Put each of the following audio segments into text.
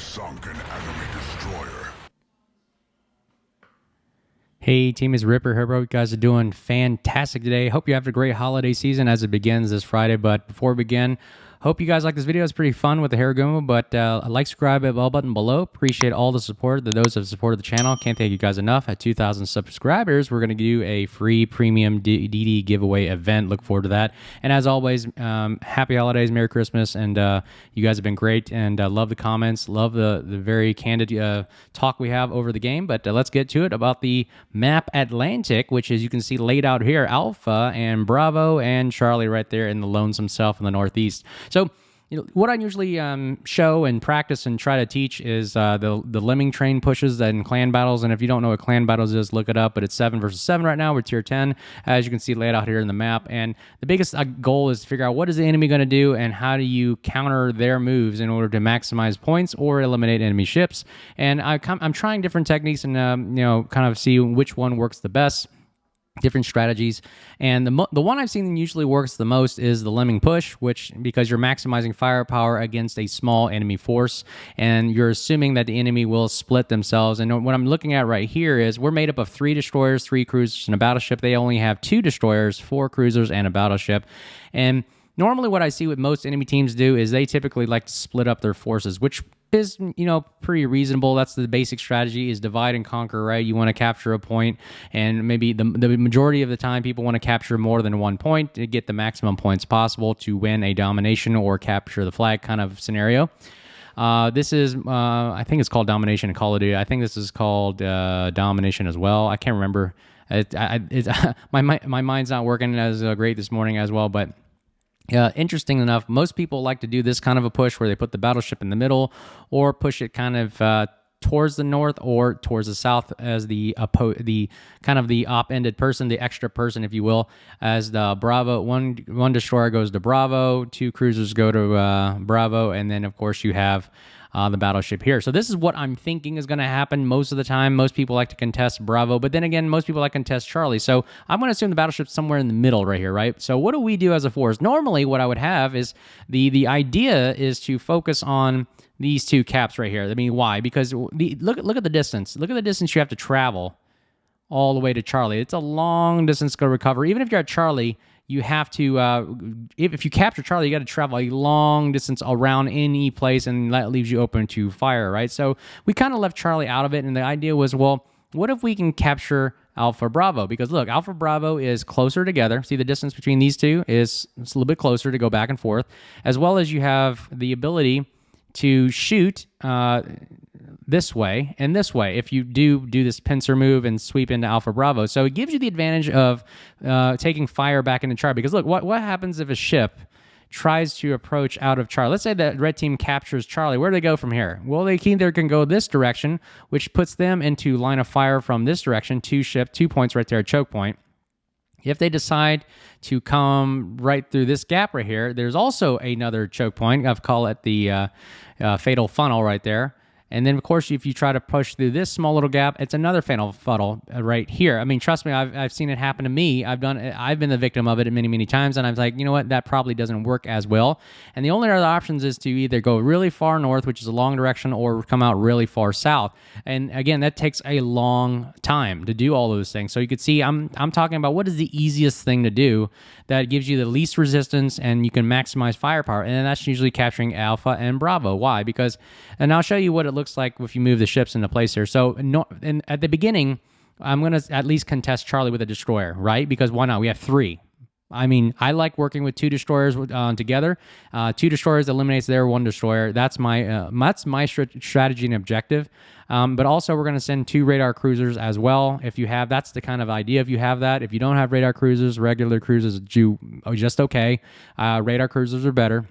sunk an enemy destroyer. Hey team, it's Ripper here, bro. You guys are doing fantastic today. Hope you have a great holiday season as it begins this Friday. But before we begin, hope you guys like this video. It's pretty fun with the Harugumo, but like, subscribe, hit the bell button below. Appreciate all the support that those have supported the channel. Can't thank you guys enough. At 2,000 subscribers, we're going to do a free premium DD giveaway event. Look forward to that. And as always, happy holidays, Merry Christmas, and you guys have been great, and love the comments, love the very candid talk we have over the game. But let's get to it about the map Atlantic, which is, you can see laid out here, Alpha and Bravo and Charlie right there in the Lonesome Self in the northeast. So, what I usually show and practice and try to teach is the lemming train pushes in clan battles. And if you don't know what clan battles is, look it up. But it's 7 versus 7 right now. We're tier 10, as you can see laid out here in the map. And the biggest goal is to figure out what is the enemy going to do and how do you counter their moves in order to maximize points or eliminate enemy ships. And I'm trying different techniques and kind of see which one works the best. Different strategies, and the one I've seen usually works the most is the lemming push, which, because you're maximizing firepower against a small enemy force, and you're assuming that the enemy will split themselves. And what I'm looking at right here is we're made up of 3 destroyers, 3 cruisers, and a battleship. They only have 2 destroyers, 4 cruisers, and a battleship. And normally what I see what most enemy teams do is they typically like to split up their forces, which is, pretty reasonable. That's the basic strategy, is divide and conquer, right? You want to capture a point, and maybe the majority of the time people want to capture more than 1 point to get the maximum points possible to win a domination or capture the flag kind of scenario. This is, I think it's called domination in Call of Duty. I think this is called domination as well. I can't remember. My mind's not working as great this morning as well, but interesting enough, most people like to do this kind of a push where they put the battleship in the middle or push it kind of towards the north or towards the south as the kind of the op-ended person, the extra person, if you will, as the Bravo. One destroyer goes to Bravo, 2 cruisers go to Bravo, and then of course you have the battleship here. So this is what I'm thinking is going to happen most of the time. Most people like to contest Bravo, but then again, most people like to contest Charlie. So I'm going to assume the battleship's somewhere in the middle right here, right? So what do we do as a force? Normally, what I would have is the idea is to focus on these 2 caps right here. I mean, why? Because look at the distance. Look at the distance you have to travel all the way to Charlie. It's a long distance to recover. Even if you're at Charlie, you have to, if you capture Charlie, you got to travel a long distance around any place, and that leaves you open to fire, right? So we kind of left Charlie out of it, and the idea was, well, what if we can capture Alpha Bravo? Because look, Alpha Bravo is closer together. See, the distance between these 2 is it's a little bit closer to go back and forth, as well as you have the ability to shoot this way and this way if you do this pincer move and sweep into Alpha Bravo. So it gives you the advantage of taking fire back into Charlie. Because look, what happens if a ship tries to approach out of Charlie? Let's say that red team captures Charlie. Where do they go from here? Well, they either can go this direction, which puts them into line of fire from this direction, 2 points right there, choke point. If they decide to come right through this gap right here, there's also another choke point. I've called it the fatal funnel right there. And then, of course, if you try to push through this small little gap, it's another fatal funnel right here. I mean, trust me, I've seen it happen to me. I've been the victim of it many, many times, and I was like, you know what, that probably doesn't work as well. And the only other options is to either go really far north, which is a long direction, or come out really far south. And again, that takes a long time to do all those things. So you could see, I'm talking about what is the easiest thing to do that gives you the least resistance and you can maximize firepower. And that's usually capturing Alpha and Bravo. Why? Because, and I'll show you what it looks like if you move the ships into place here. So and at the beginning, I'm going to at least contest Charlie with a destroyer, right? Because why not? We have 3. I mean, I like working with 2 destroyers together. 2 destroyers eliminates their 1 destroyer. That's my strategy and objective. But also, we're going to send 2 radar cruisers as well. If you have, that's the kind of idea. If you have that, if you don't have radar cruisers, regular cruisers do just okay. Radar cruisers are better,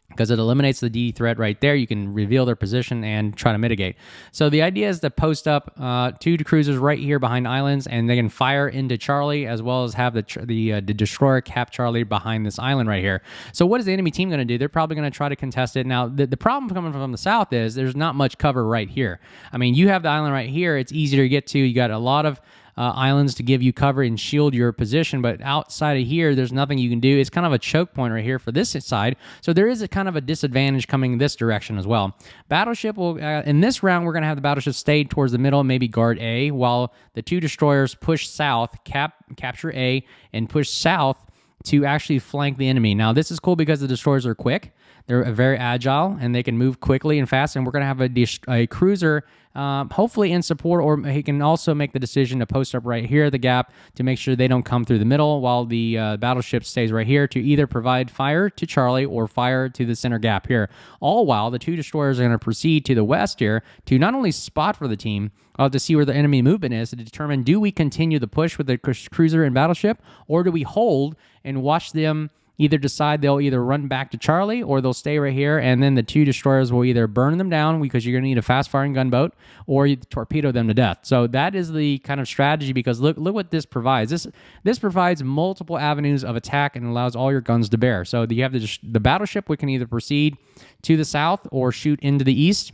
because it eliminates the D threat right there. You can reveal their position and try to mitigate. So the idea is to post up 2 cruisers right here behind islands, and they can fire into Charlie, as well as have the destroyer cap Charlie behind this island right here. So what is the enemy team going to do? They're probably going to try to contest it. Now, the problem coming from the south is there's not much cover right here. I mean, you have the island right here. It's easier to get to. You got a lot of islands to give you cover and shield your position. But outside of here, there's nothing you can do. It's kind of a choke point right here for this side. So there is a kind of a disadvantage coming this direction as well. Battleship will, in this round, we're going to have the battleship stay towards the middle and maybe guard A, while the 2 destroyers push south, capture A, and push south to actually flank the enemy. Now, this is cool because the destroyers are quick. They're very agile, and they can move quickly and fast, and we're going to have a cruiser hopefully in support, or he can also make the decision to post up right here at the gap to make sure they don't come through the middle, while the battleship stays right here to either provide fire to Charlie or fire to the center gap here. All while the 2 destroyers are going to proceed to the west here to not only spot for the team, to see where the enemy movement is to determine, do we continue the push with the cruiser and battleship, or do we hold and watch them either decide they'll either run back to Charlie or they'll stay right here, and then the 2 destroyers will either burn them down because you're going to need a fast-firing gunboat, or you torpedo them to death. So that is the kind of strategy, because look what this provides. This provides multiple avenues of attack and allows all your guns to bear. So you have the battleship, we can either proceed to the south or shoot into the east,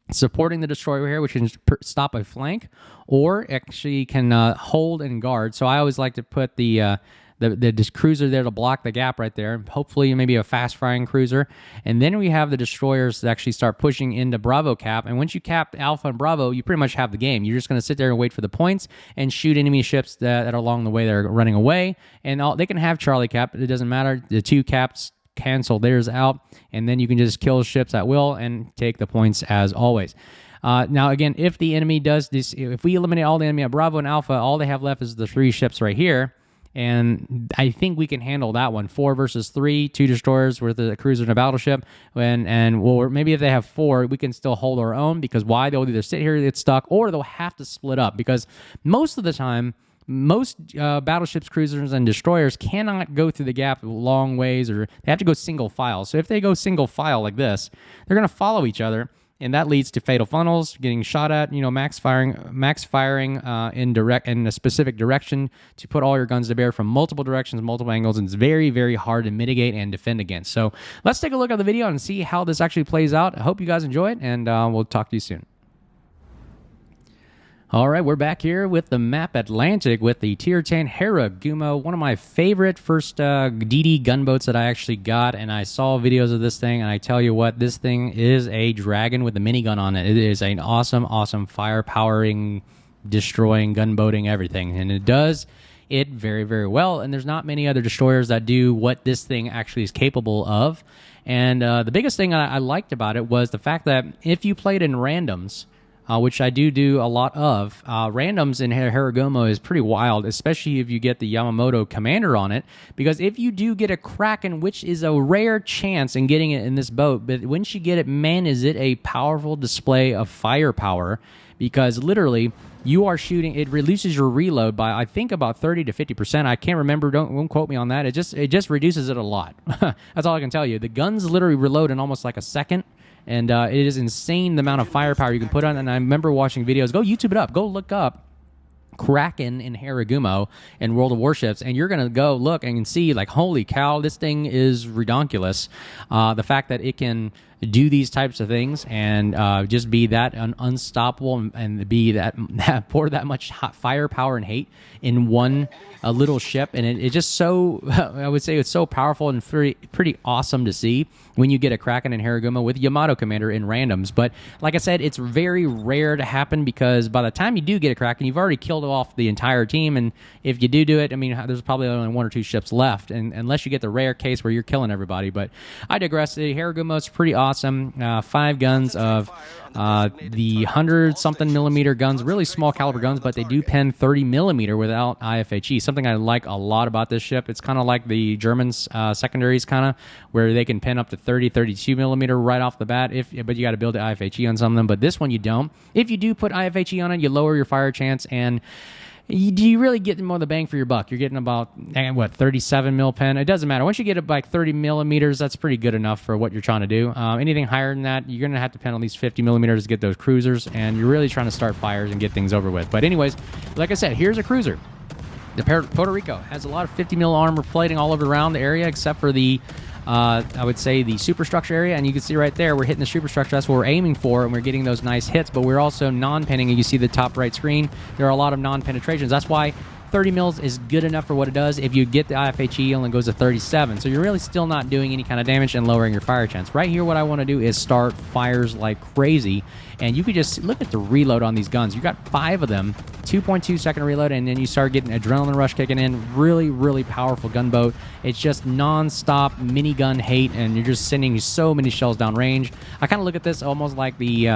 supporting the destroyer here, which can stop a flank, or actually can hold and guard. So I always like to put the cruiser there to block the gap right there. Hopefully maybe a fast-firing cruiser. And then we have the destroyers that actually start pushing into Bravo cap. And once you cap Alpha and Bravo, you pretty much have the game. You're just going to sit there and wait for the points and shoot enemy ships that are along the way that are running away. And they can have Charlie cap. It doesn't matter. The 2 caps cancel theirs out. And then you can just kill ships at will and take the points as always. Now, again, if the enemy does this, if we eliminate all the enemy at Bravo and Alpha, all they have left is the 3 ships right here. And I think we can handle that one. 4 versus 3, 2 destroyers with a cruiser and a battleship. Well, maybe if they have 4, we can still hold our own, because why? They'll either sit here, get stuck, or they'll have to split up, because most of the time, most battleships, cruisers, and destroyers cannot go through the gap long ways, or they have to go single file. So if they go single file like this, they're going to follow each other. And that leads to fatal funnels, getting shot at, max firing in a specific direction to put all your guns to bear from multiple directions, multiple angles, and it's very, very hard to mitigate and defend against. So let's take a look at the video and see how this actually plays out. I hope you guys enjoy it, and we'll talk to you soon. All right, we're back here with the map Atlantic with the Tier 10 Harugumo, one of my favorite first DD gunboats that I actually got, and I saw videos of this thing, and I tell you what, this thing is a dragon with a minigun on it. It is an awesome, awesome fire-powering, destroying, gunboating, everything, and it does it very, very well, and there's not many other destroyers that do what this thing actually is capable of. And the biggest thing I liked about it was the fact that if you played in randoms, which I do a lot of. Randoms in Harugumo is pretty wild, especially if you get the Yamamoto commander on it, because if you do get a Kraken, which is a rare chance in getting it in this boat, but once you get it, man, is it a powerful display of firepower, because literally you are shooting, it reduces your reload by, I think, about 30 to 50%. I can't remember, don't quote me on that. It just reduces it a lot. That's all I can tell you. The guns literally reload in almost like a second. And it is insane the amount of firepower you can put on. And I remember watching videos. Go YouTube it up. Go look up Kraken in Harugumo in World of Warships, and you're going to go look and see, like, holy cow, this thing is redonkulous. The fact that it can do these types of things and just be that unstoppable and be that pour that much hot firepower and hate in one little ship, and it just so I would say it's so powerful and pretty awesome to see when you get a Kraken in Harugumo with Yamato Commander in randoms. But like I said, it's very rare to happen, because by the time you do get a Kraken, you've already killed off the entire team, and if you do it, I mean, there's probably only 1 or 2 ships left, and unless you get the rare case where you're killing everybody. But I digress. The Harugumo is pretty awesome. 5 guns of the 100-something millimeter guns, really small caliber guns, but they do pen 30 millimeter without IFHE. Something I like a lot about this ship. It's kind of like the Germans secondaries, kind of, where they can pen up to 30, 32 millimeter right off the bat. But you got to build the IFHE on some of them. But this one you don't. If you do put IFHE on it, you lower your fire chance, and you really get more of the bang for your buck. You're getting about, 37 mil pen. It doesn't matter. Once you get it like 30 millimeters, that's pretty good enough for what you're trying to do. Anything higher than that, you're going to have to pen at least 50 millimeters to get those cruisers, and you're really trying to start fires and get things over with. But anyways, like I said, here's a cruiser. The Puerto Rico has a lot of 50 mil armor plating all over around the area, except for the I would say the superstructure area, and you can see right there, we're hitting the superstructure. That's what we're aiming for, and we're getting those nice hits, but we're also non-pinning, and you see the top right screen. There are a lot of non-penetrations. That's why 30 mils is good enough for what it does. If you get the IFHE, it only goes to 37. So you're really still not doing any kind of damage and lowering your fire chance. Right here, what I want to do is start fires like crazy. And you could just look at the reload on these guns. You got 5 of them, 2.2 second reload, and then you start getting adrenaline rush kicking in. Really, really powerful gunboat. It's just non-stop minigun hate, and you're just sending so many shells down range. I kind of look at this almost like the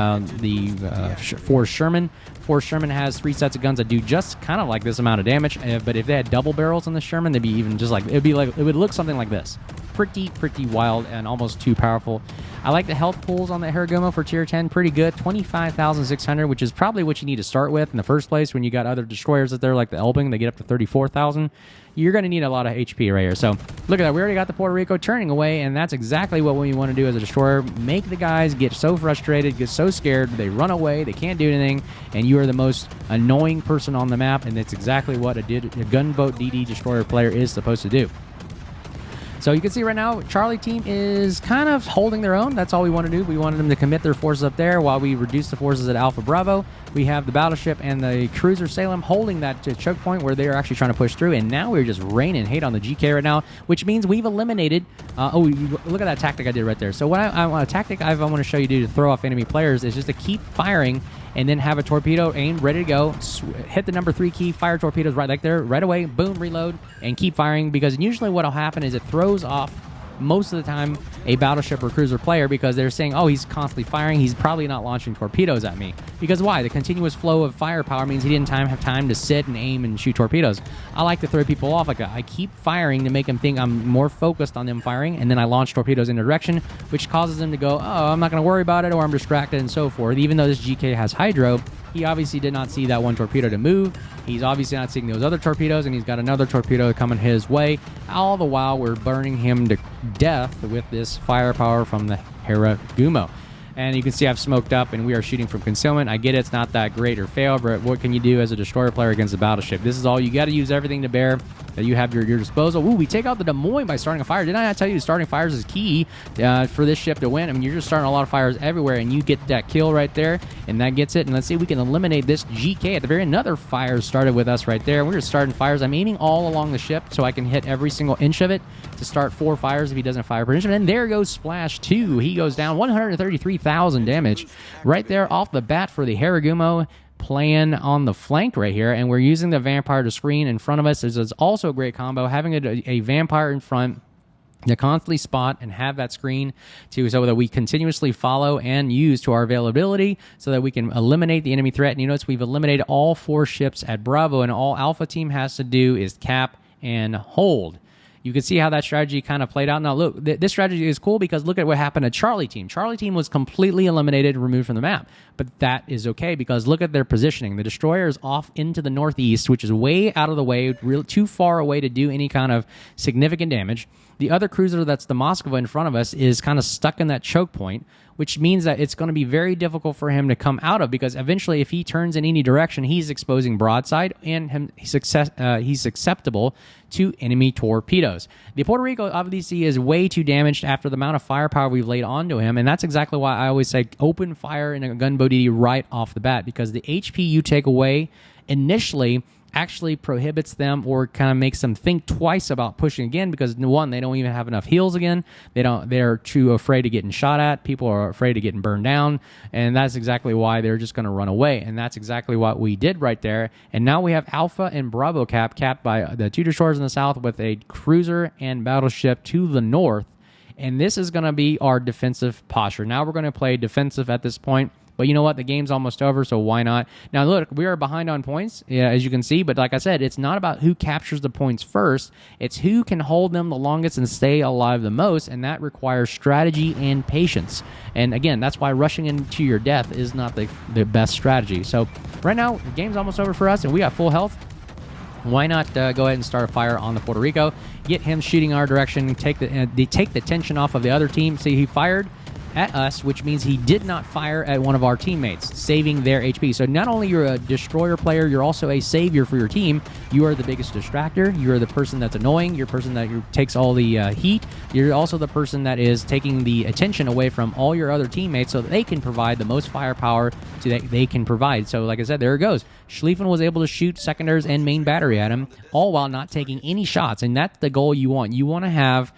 Forrest Sherman. Forrest Sherman has 3 sets of guns that do just kind of like this amount of damage, but if they had double barrels on the Sherman, they'd be even just like, it would look something like this. Pretty wild and almost too powerful. I like the health pools on the Harugumo for tier 10, pretty good. 25,600, which is probably what you need to start with in the first place. When you got other destroyers that they're like the Elbing, they get up to 34,000. You're going to need a lot of HP right here. So look at that. We already got the Puerto Rico turning away, and that's exactly what we want to do as a destroyer. Make the guys get so frustrated, get so scared, they run away, they can't do anything, and you are the most annoying person on the map, and that's exactly what a gunboat DD destroyer player is supposed to do. So you can see right now, Charlie team is kind of holding their own. That's all we want to do. We wanted them to commit their forces up there while we reduce the forces at Alpha Bravo. We have the battleship and the cruiser Salem holding that choke point where they're actually trying to push through. And now we're just raining hate on the GK right now, which means we've eliminated. Look at that tactic I did right there. So what I want a tactic I want to show you to throw off enemy players is just to keep firing and then have a torpedo aimed, ready to go. Hit the number 3 key, fire torpedoes right there, right away, boom, reload, and keep firing, because usually what will happen is it throws off most of the time a battleship or cruiser player, because they're saying, oh, he's constantly firing, he's probably not launching torpedoes at me. Because why? The continuous flow of firepower means he didn't have time to sit and aim and shoot torpedoes. I like to throw people off like that. I keep firing to make them think I'm more focused on them firing, and then I launch torpedoes in a direction, which causes them to go, oh, I'm not going to worry about it, or I'm distracted, and so forth. Even though this GK has hydro, he obviously did not see that one torpedo to move. He's obviously not seeing those other torpedoes, and he's got another torpedo coming his way. All the while, we're burning him to death with this firepower from the Harugumo. And you can see I've smoked up, and we are shooting from concealment. I get it's not that great or fail, but what can you do as a destroyer player against a battleship? This is all. You got to use everything to bear that you have at your disposal. Ooh, we take out the Des Moines by starting a fire. Didn't I tell you starting fires is key for this ship to win? I mean, you're just starting a lot of fires everywhere, and you get that kill right there, and that gets it. And let's see if we can eliminate this GK. At the very another fire started with us right there. We're just starting fires. I'm aiming all along the ship so I can hit every single inch of it to start 4 fires if he doesn't fire per inch. And there goes Splash 2. He goes down 133,000 damage right there off the bat for the Harugumo, playing on the flank right here, and we're using the vampire to screen in front of us. This is also a great combo, having a vampire in front to constantly spot and have that screen so that we continuously follow and use to our availability so that we can eliminate the enemy threat. And you notice we've eliminated all 4 ships at Bravo, and all Alpha team has to do is cap and hold. You can see how that strategy kind of played out. Now, look, this strategy is cool because look at what happened to Charlie team. Charlie team was completely eliminated, removed from the map. But that is okay because look at their positioning. The destroyer is off into the northeast, which is way out of the way, too far away to do any kind of significant damage. The other cruiser that's the Moskva in front of us is kind of stuck in that choke point, which means that it's going to be very difficult for him to come out of, because eventually if he turns in any direction, he's exposing broadside, and he's susceptible to enemy torpedoes. The Puerto Rico obviously is way too damaged after the amount of firepower we've laid onto him, and that's exactly why I always say open fire in a gunboat DD right off the bat, because the HP you take away initially actually prohibits them or kind of makes them think twice about pushing again, because one, they don't even have enough heals again. They're too afraid of getting shot at. People are afraid of getting burned down, and that's exactly why they're just going to run away. And that's exactly what we did right there. And now we have Alpha and Bravo capped by the 2 destroyers in the south with a cruiser and battleship to the north. And this is going to be our defensive posture. Now we're going to play defensive at this point. But you know what? The game's almost over, so why not? Now, look, we are behind on points, as you can see. But like I said, it's not about who captures the points first. It's who can hold them the longest and stay alive the most, and that requires strategy and patience. And again, that's why rushing into your death is not the best strategy. So right now, the game's almost over for us, and we got full health. Why not go ahead and start a fire on the Puerto Rico, get him shooting our direction, take the tension off of the other team. See, he fired. at us, which means he did not fire at one of our teammates, saving their HP. So not only you're a destroyer player, you're also a savior for your team. You are the biggest distractor. You are the person that's annoying. You're the person that takes all the heat. You're also the person that is taking the attention away from all your other teammates so that they can provide the most firepower that they can provide. So like I said, there it goes. Schlieffen was able to shoot secondaries and main battery at him, all while not taking any shots. And that's the goal you want. You want to have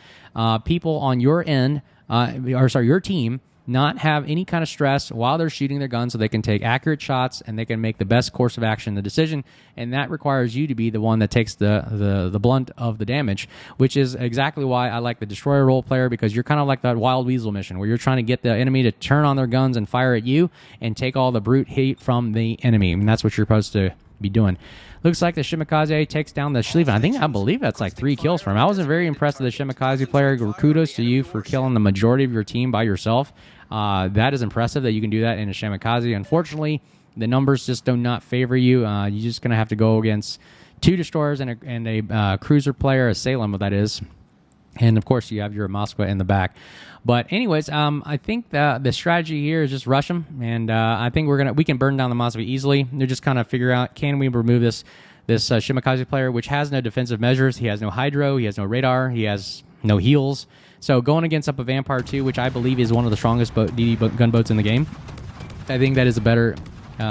people on your end, your team, not have any kind of stress while they're shooting their guns so they can take accurate shots and they can make the best course of action, the decision. And that requires you to be the one that takes the blunt of the damage, which is exactly why I like the Destroyer role player, because you're kind of like that Wild Weasel mission where you're trying to get the enemy to turn on their guns and fire at you and take all the brute heat from the enemy. And that's what you're supposed to be doing. Looks like the Shimakaze takes down the Schlieffen. I believe that's like 3 kills for him. I wasn't very impressed with the Shimakaze player. Kudos to you for killing the majority of your team by yourself. That is impressive that you can do that in a Shimakaze. Unfortunately, the numbers just do not favor you. You're just going to have to go against 2 destroyers and a cruiser player, a Salem, what that is. And, of course, you have your Moskva in the back. But anyways, I think the strategy here is just rush them, and I think we can burn down the Moskva easily. They're just kind of figure out, can we remove this Shimakaze player, which has no defensive measures. He has no hydro, he has no radar, he has no heals. So going against up a Vampire 2, which I believe is one of the strongest DD gunboats in the game, I think that is a better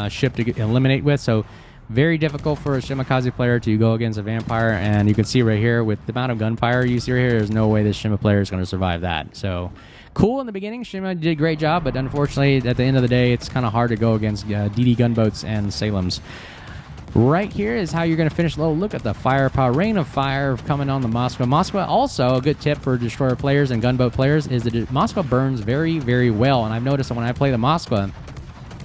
ship to eliminate with. So very difficult for a Shimakaze player to go against a Vampire, and you can see right here with the amount of gunfire you see right here, there's no way this Shima player is going to survive that. So cool in the beginning. Shima did a great job, but unfortunately at the end of the day, it's kind of hard to go against DD gunboats and Salems. Right here is how you're going to finish low. Look at the firepower, rain of fire coming on the Moskva. Moskva, also a good tip for destroyer players and gunboat players, is that Moskva burns very, very well. And I've noticed that when I play the Moskva,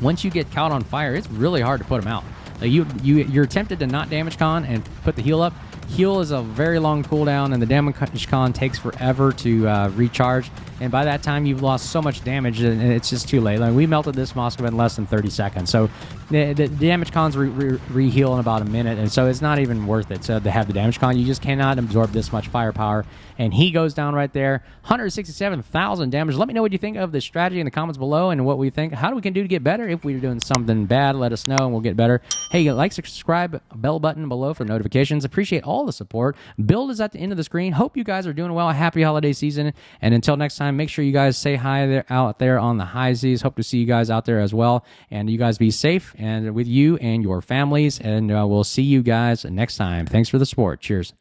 once you get caught on fire, it's really hard to put them out. Like you're tempted to not damage con and put the heal up. Heal is a very long cooldown, and the damage con takes forever to recharge. And by that time, you've lost so much damage, and it's just too late. Like, we melted this Moskva in less than 30 seconds. So the damage cons re-heal in about a minute, and so it's not even worth it to have the damage con. You just cannot absorb this much firepower. And he goes down right there. 167,000 damage. Let me know what you think of this strategy in the comments below and what we think. How do we can do to get better? If we're doing something bad, let us know, and we'll get better. Hey, like, subscribe, bell button below for notifications. Appreciate all the support. Build is at the end of the screen. Hope you guys are doing well. Happy holiday season. And until next time, make sure you guys say hi out there on the high seas. Hope to see you guys out there as well. And you guys be safe and with you and your families. And we'll see you guys next time. Thanks for the support. Cheers.